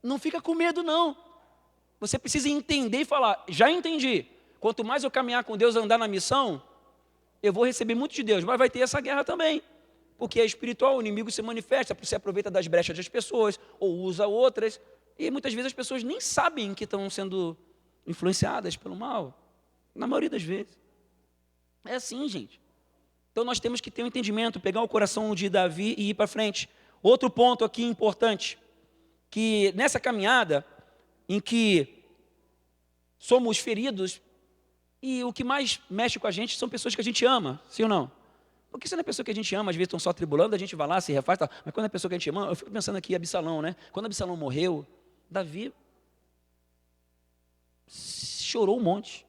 Não fica com medo, não. Você precisa entender e falar, já entendi. Quanto mais eu caminhar com Deus, andar na missão, eu vou receber muito de Deus, mas vai ter essa guerra também. Porque é espiritual, o inimigo se manifesta, você aproveita das brechas das pessoas, ou usa outras, e muitas vezes as pessoas nem sabem que estão sendo influenciadas pelo mal, na maioria das vezes. É assim, gente. Então nós temos que ter um entendimento, pegar o coração de Davi e ir para frente. Outro ponto aqui importante, que nessa caminhada em que somos feridos, e o que mais mexe com a gente são pessoas que a gente ama, sim ou não? Porque se não é pessoa que a gente ama, às vezes estão só tribulando, a gente vai lá, se refaz, tá. Mas quando é pessoa que a gente ama, eu fico pensando aqui, Absalão, né? Quando Absalão morreu, Davi chorou um monte.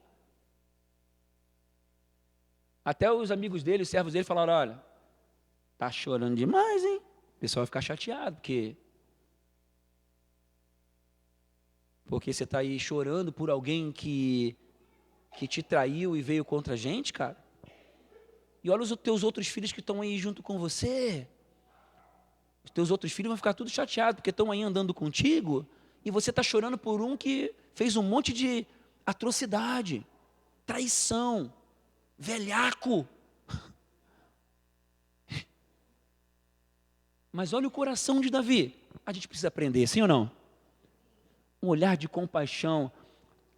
Até os amigos dele, os servos dele falaram, olha, tá chorando demais, hein? O pessoal vai ficar chateado, porque você está aí chorando por alguém que te traiu e veio contra a gente, cara. E olha os teus outros filhos que estão aí junto com você. Os teus outros filhos vão ficar tudo chateados, porque estão aí andando contigo, e você está chorando por um que fez um monte de atrocidade, traição, velhaco. Mas olha o coração de Davi. A gente precisa aprender, sim ou não? Um olhar de compaixão.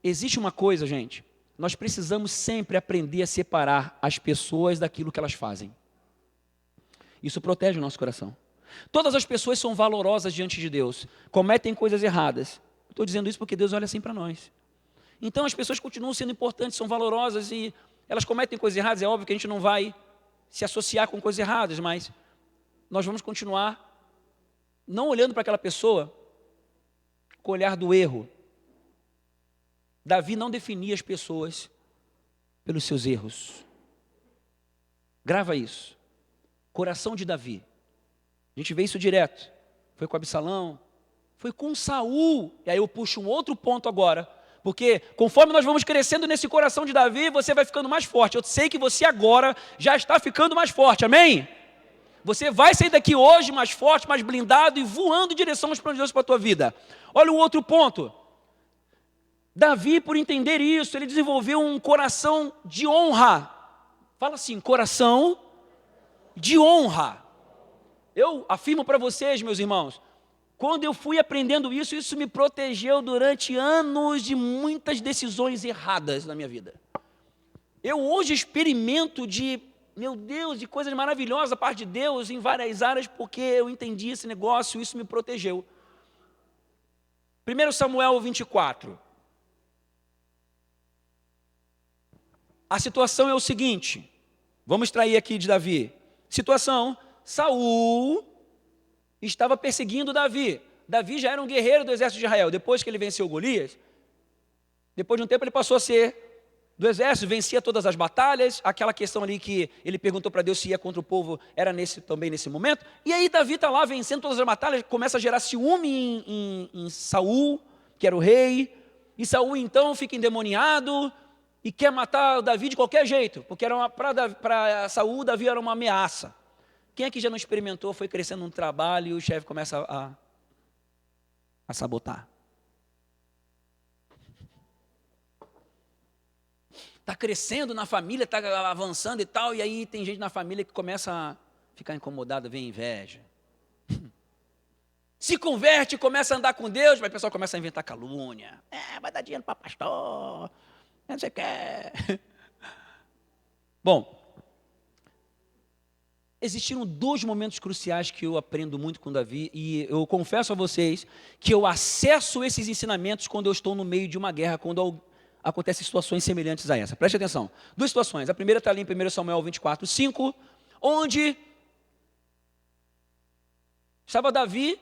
Existe uma coisa, gente. Nós precisamos sempre aprender a separar as pessoas daquilo que elas fazem. Isso protege o nosso coração. Todas as pessoas são valorosas diante de Deus, cometem coisas erradas. Estou dizendo isso porque Deus olha assim para nós. Então as pessoas continuam sendo importantes, são valorosas e elas cometem coisas erradas. É óbvio que a gente não vai se associar com coisas erradas, mas nós vamos continuar não olhando para aquela pessoa com o olhar do erro. Davi não definia as pessoas pelos seus erros. Grava isso. Coração de Davi. A gente vê isso direto. Foi com Absalão, foi com Saul. E aí eu puxo um outro ponto agora. Porque conforme nós vamos crescendo nesse coração de Davi, você vai ficando mais forte. Eu sei que você agora já está ficando mais forte, amém? Você vai sair daqui hoje mais forte, mais blindado e voando em direção aos planos de Deus para a tua vida. Olha o outro ponto. Davi, por entender isso, ele desenvolveu um coração de honra. Fala assim, coração de honra. Eu afirmo para vocês, meus irmãos, quando eu fui aprendendo isso, isso me protegeu durante anos de muitas decisões erradas na minha vida. Eu hoje experimento meu Deus, de coisas maravilhosas da parte de Deus em várias áreas, porque eu entendi esse negócio, isso me protegeu. 1 Samuel 24. A situação é o seguinte, vamos extrair aqui de Davi. Situação, Saul estava perseguindo Davi. Davi já era um guerreiro do exército de Israel. Depois que ele venceu Golias, depois de um tempo ele passou a ser do exército, vencia todas as batalhas. Aquela questão ali que ele perguntou para Deus se ia contra o povo, era também nesse momento. E aí Davi está lá vencendo todas as batalhas, começa a gerar ciúme em Saul, que era o rei. E Saul então fica endemoniado. e quer matar o Davi de qualquer jeito, porque para Saul, Davi era uma ameaça. Quem aqui já não experimentou, foi crescendo no trabalho e o chefe começa a sabotar? Está crescendo na família, está avançando e tal, e aí tem gente na família que começa a ficar incomodada, vem inveja. Se converte, começa a andar com Deus, mas o pessoal começa a inventar calúnia. Vai dar dinheiro para pastor, não sei o que. Bom, existiram 2 momentos cruciais que eu aprendo muito com Davi, e eu confesso a vocês que eu acesso esses ensinamentos quando eu estou no meio de uma guerra, quando acontecem situações semelhantes a essa. Preste atenção. 2 situações. A primeira está ali em 1 Samuel 24, 5, onde estava Davi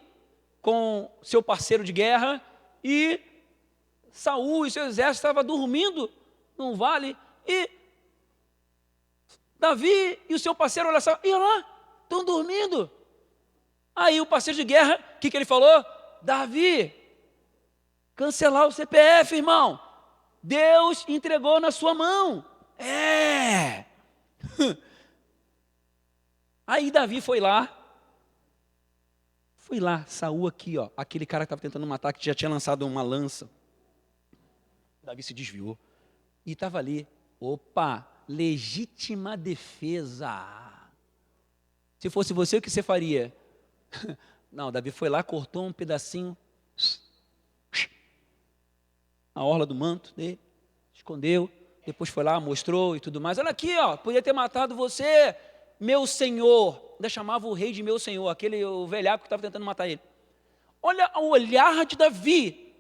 com seu parceiro de guerra e Saul e seu exército estavam dormindo num vale e Davi e o seu parceiro, olha só, e lá, estão dormindo. Aí o parceiro de guerra, o que ele falou? Davi, cancelar o CPF, irmão. Deus entregou na sua mão. Aí Davi foi lá, Saul aqui, ó, aquele cara que estava tentando matar, que já tinha lançado uma lança. Davi se desviou e estava ali, opa, legítima defesa. Se fosse você, o que você faria? Não, Davi foi lá, cortou um pedacinho, a orla do manto dele, escondeu, depois foi lá, mostrou e tudo mais. Olha aqui, ó, podia ter matado você, meu senhor. Ainda chamava o rei de meu senhor, o velhaco que estava tentando matar ele. Olha o olhar de Davi,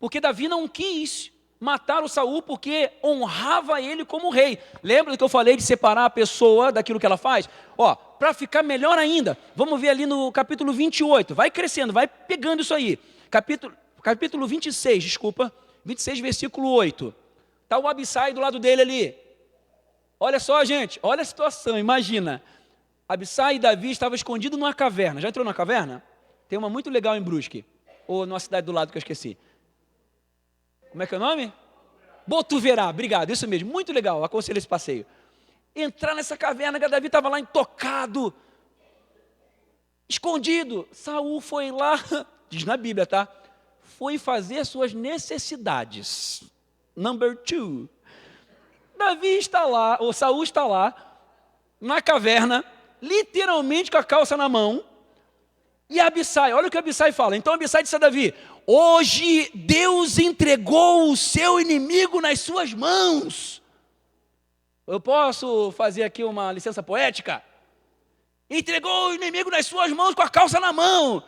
porque Davi não quis matar o Saul porque honrava ele como rei. Lembra do que eu falei de separar a pessoa daquilo que ela faz? Ó, para ficar melhor ainda, vamos ver ali no capítulo 28, vai crescendo, vai pegando isso aí. Capítulo 26, 26, versículo 8. Está o Abissai do lado dele ali. Olha só, gente, olha a situação, imagina. Abissai e Davi estavam escondidos numa caverna. Já entrou na caverna? Tem uma muito legal em Brusque, ou numa cidade do lado que eu esqueci. Como é que é o nome? Botuverá, obrigado, isso mesmo, muito legal, aconselho esse passeio. Entrar nessa caverna, que Davi estava lá intocado, escondido. Saul foi lá, diz na Bíblia, tá? Foi fazer suas necessidades. Number 2. Davi está lá, ou Saul está lá, na caverna, literalmente com a calça na mão, e Abissai, olha o que Abissai fala. Então Abissai disse a Davi: hoje Deus entregou o seu inimigo nas suas mãos. Eu posso fazer aqui uma licença poética? Entregou o inimigo nas suas mãos com a calça na mão.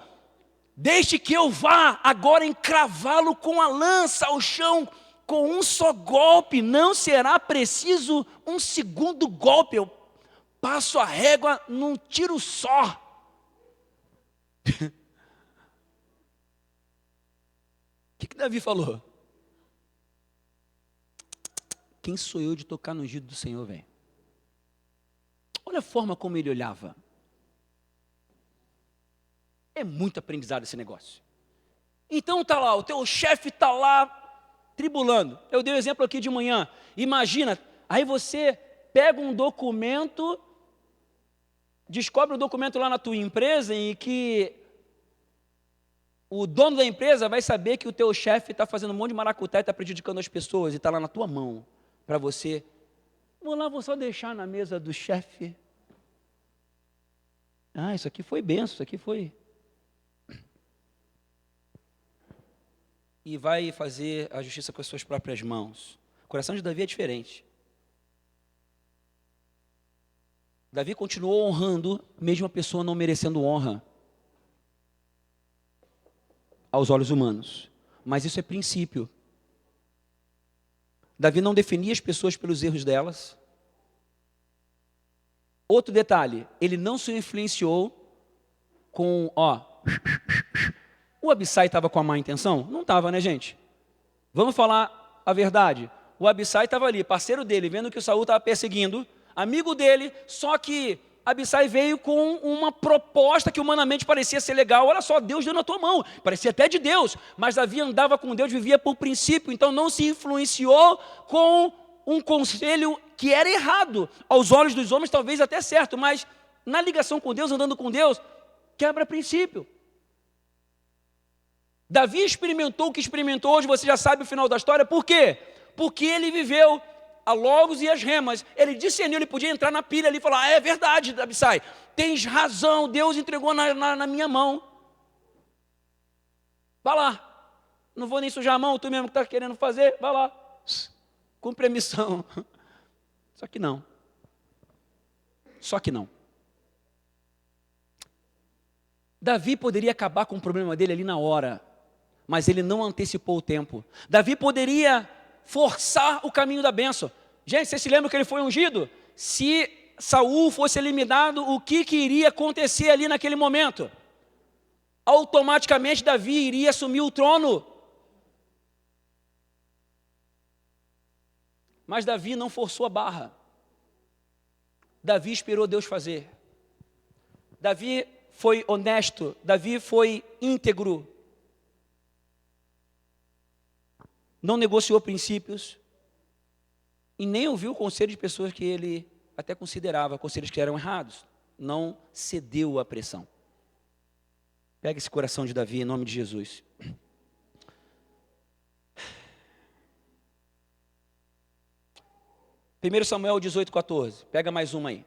Deixe que eu vá agora encravá-lo com a lança ao chão, com um só golpe, não será preciso um segundo golpe. Eu passo a régua num tiro só. O que Davi falou? Quem sou eu de tocar no ungido do Senhor, velho? Olha a forma como ele olhava. É muito aprendizado esse negócio. Então tá lá, o teu chefe tá lá tribulando. Eu dei um exemplo aqui de manhã. Imagina, aí você pega um documento, descobre um documento lá na tua empresa em que o dono da empresa vai saber que o teu chefe está fazendo um monte de maracutá e está prejudicando as pessoas e está lá na tua mão para você. Vou só deixar na mesa do chefe. Isso aqui foi benção, isso aqui foi. E vai fazer a justiça com as suas próprias mãos. O coração de Davi é diferente. Davi continuou honrando, mesmo a pessoa não merecendo honra aos olhos humanos. Mas isso é princípio. Davi não definia as pessoas pelos erros delas. Outro detalhe, ele não se influenciou com, o Abissai estava com a má intenção? Não estava, né, gente? Vamos falar a verdade. O Abissai estava ali, parceiro dele, vendo que o Saul estava perseguindo, amigo dele, só que Abissai veio com uma proposta que humanamente parecia ser legal. Olha só, Deus deu na tua mão, parecia até de Deus, mas Davi andava com Deus, vivia por princípio, então não se influenciou com um conselho que era errado, aos olhos dos homens talvez até certo, mas na ligação com Deus, andando com Deus, quebra princípio. Davi experimentou o que experimentou, hoje você já sabe o final da história, por quê? Porque ele viveu a logos e as remas, ele discerniu, ele podia entrar na pilha ali e falar, é verdade, Abissai, tens razão, Deus entregou na minha mão, vai lá, não vou nem sujar a mão, tu mesmo que está querendo fazer, vai lá, cumpre a missão. Só que não, Davi poderia acabar com o problema dele ali na hora, mas ele não antecipou o tempo. Davi poderia forçar o caminho da bênção. Gente, você se lembra que ele foi ungido? Se Saul fosse eliminado, o que iria acontecer ali naquele momento? Automaticamente Davi iria assumir o trono. Mas Davi não forçou a barra. Davi esperou Deus fazer. Davi foi honesto, Davi foi íntegro. Não negociou princípios e nem ouviu o conselho de pessoas que ele até considerava conselhos que eram errados. Não cedeu à pressão. Pega esse coração de Davi em nome de Jesus. 1 Samuel 18,14. Pega mais uma aí.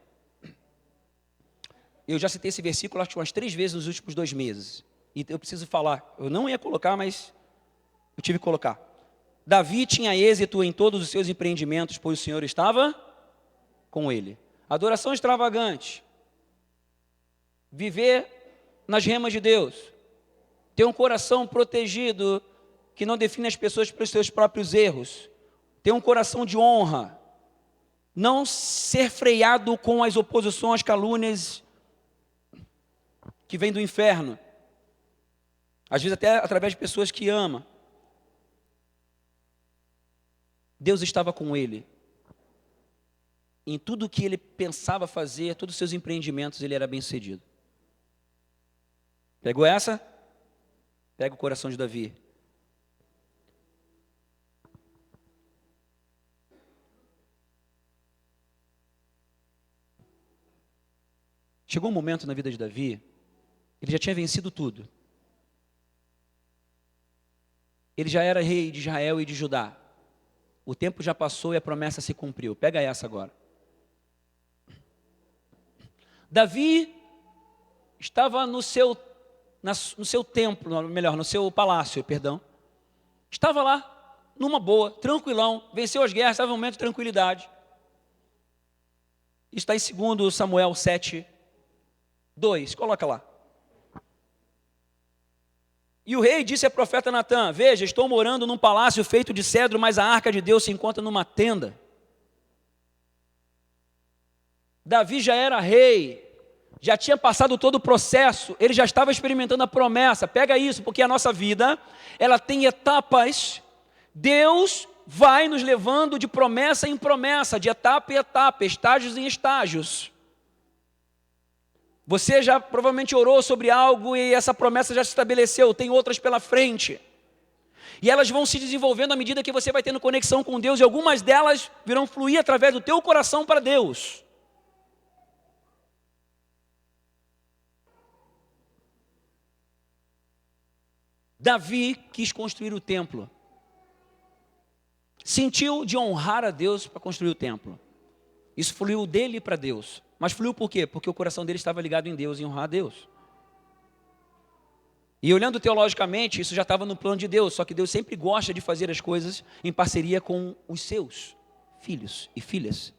Eu já citei esse versículo acho que umas 3 vezes nos últimos 2 meses. E eu preciso falar. Eu não ia colocar, mas eu tive que colocar. Davi tinha êxito em todos os seus empreendimentos, pois o Senhor estava com ele. Adoração extravagante. Viver nas remas de Deus. Ter um coração protegido, que não define as pessoas pelos seus próprios erros. Ter um coração de honra. Não ser freado com as oposições, calúnias que vêm do inferno. Às vezes até através de pessoas que ama. Deus estava com ele. Em tudo que ele pensava fazer, todos os seus empreendimentos, ele era bem-sucedido. Pegou essa? Pega o coração de Davi. Chegou um momento na vida de Davi, ele já tinha vencido tudo. Ele já era rei de Israel e de Judá. O tempo já passou e a promessa se cumpriu. Pega essa agora. Davi estava no seu templo, melhor, no seu palácio, perdão. Estava lá, numa boa, tranquilão, venceu as guerras, estava em um momento de tranquilidade. Isso está em 2 Samuel 7, 2, coloca lá. E o rei disse ao profeta Natã, veja, estou morando num palácio feito de cedro, mas a arca de Deus se encontra numa tenda. Davi já era rei, já tinha passado todo o processo, ele já estava experimentando a promessa. Pega isso, porque a nossa vida, ela tem etapas. Deus vai nos levando de promessa em promessa, de etapa em etapa, estágios em estágios. Você já provavelmente orou sobre algo e essa promessa já se estabeleceu, tem outras pela frente. E elas vão se desenvolvendo à medida que você vai tendo conexão com Deus, e algumas delas virão fluir através do teu coração para Deus. Davi quis construir o templo. Sentiu de honrar a Deus para construir o templo. Isso fluiu dele para Deus. Mas fluiu por quê? Porque o coração dele estava ligado em Deus, em honrar a Deus. E olhando teologicamente, isso já estava no plano de Deus, só que Deus sempre gosta de fazer as coisas em parceria com os seus filhos e filhas.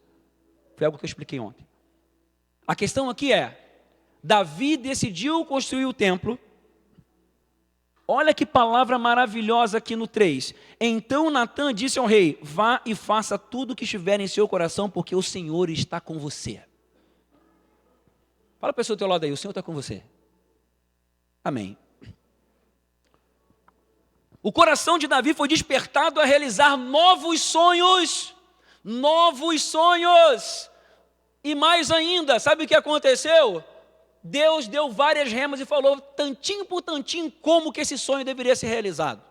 Foi algo que eu expliquei ontem. A questão aqui é, Davi decidiu construir o templo. Olha que palavra maravilhosa aqui no 3. Então Natã disse ao rei, vá e faça tudo o que estiver em seu coração, porque o Senhor está com você. Fala para a pessoa do teu lado aí, o Senhor está com você. Amém. O coração de Davi foi despertado a realizar novos sonhos. Novos sonhos. E mais ainda, sabe o que aconteceu? Deus deu várias remas e falou tantinho por tantinho como que esse sonho deveria ser realizado.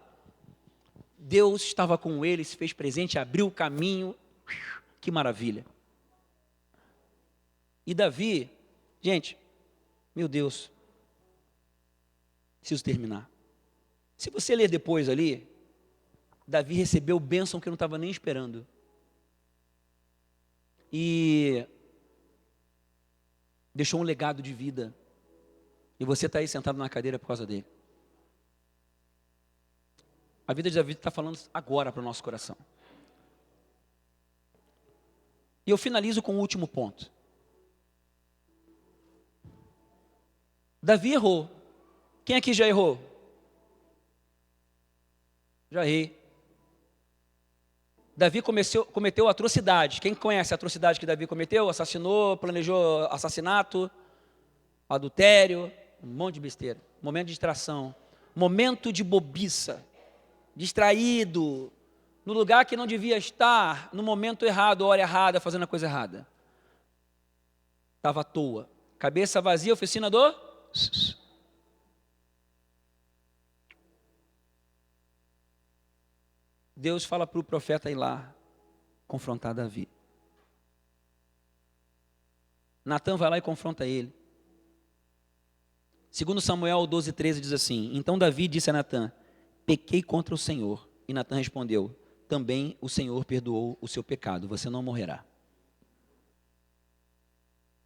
Deus estava com ele, se fez presente, abriu o caminho. Que maravilha. E Davi, gente, meu Deus, preciso terminar. Se você ler depois ali, Davi recebeu bênção que eu não estava nem esperando. E deixou um legado de vida. E você está aí sentado na cadeira por causa dele. A vida de Davi está falando agora para o nosso coração. E eu finalizo com o último ponto. Davi errou. Quem aqui já errou? Já errei. Davi cometeu atrocidade. Quem conhece a atrocidade que Davi cometeu? Assassinou, planejou assassinato, adultério, um monte de besteira. Momento de distração, momento de bobiça, distraído, no lugar que não devia estar, no momento errado, hora errada, fazendo a coisa errada. Estava à toa. Cabeça vazia, oficina do... Deus fala para o profeta ir lá confrontar Davi. Natan vai lá e confronta ele. Segundo Samuel 12:13 diz assim: então Davi disse a Natan: pequei contra o Senhor. E Natan respondeu: também o Senhor perdoou o seu pecado, você não morrerá.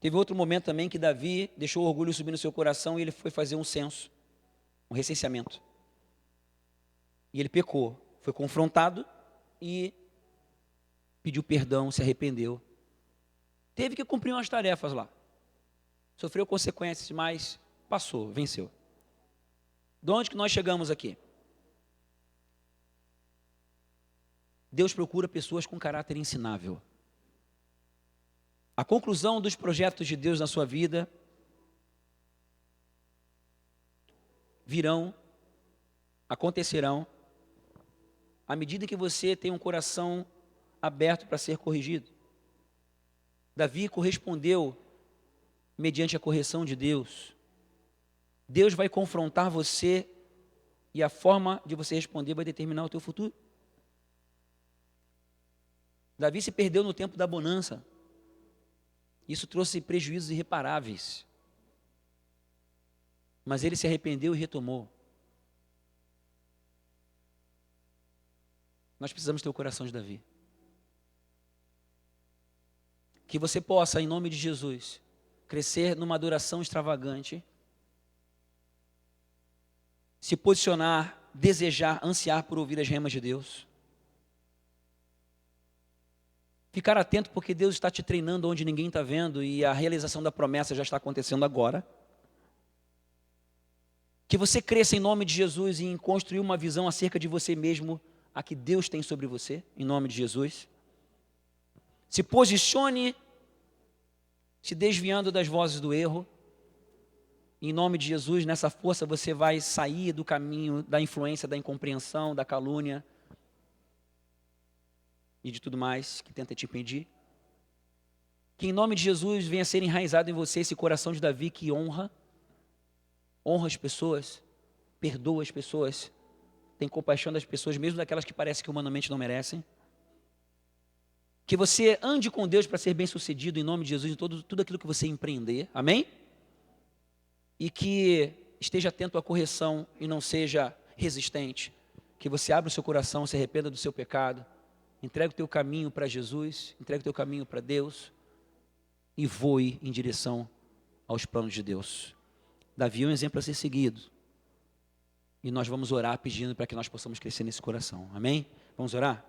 Teve outro momento também que Davi deixou o orgulho subir no seu coração e ele foi fazer um censo, um recenseamento. E ele pecou, foi confrontado e pediu perdão, se arrependeu. Teve que cumprir umas tarefas lá. Sofreu consequências, mas passou, venceu. De onde que nós chegamos aqui? Deus procura pessoas com caráter ensinável. A conclusão dos projetos de Deus na sua vida virão, acontecerão, à medida que você tem um coração aberto para ser corrigido. Davi correspondeu mediante a correção de Deus. Deus vai confrontar você e a forma de você responder vai determinar o teu futuro. Davi se perdeu no tempo da bonança. Isso trouxe prejuízos irreparáveis. Mas ele se arrependeu e retomou. Nós precisamos ter o coração de Davi. Que você possa, em nome de Jesus, crescer numa adoração extravagante, se posicionar, desejar, ansiar por ouvir as remas de Deus. Ficar atento porque Deus está te treinando onde ninguém está vendo e a realização da promessa já está acontecendo agora. Que você cresça em nome de Jesus e em construir uma visão acerca de você mesmo, a que Deus tem sobre você, em nome de Jesus. Se posicione, se desviando das vozes do erro. Em nome de Jesus, nessa força você vai sair do caminho da influência, da incompreensão, da calúnia e de tudo mais que tenta te impedir. Que em nome de Jesus venha a ser enraizado em você esse coração de Davi que honra as pessoas, perdoa as pessoas, tem compaixão das pessoas, mesmo daquelas que parece que humanamente não merecem. Que você ande com Deus para ser bem sucedido em nome de Jesus em tudo aquilo que você empreender, amém? E que esteja atento à correção e não seja resistente. Que você abra o seu coração, se arrependa do seu pecado, entregue o teu caminho para Jesus, entregue o teu caminho para Deus e voe em direção aos planos de Deus. Davi é um exemplo a ser seguido. E nós vamos orar pedindo para que nós possamos crescer nesse coração. Amém? Vamos orar?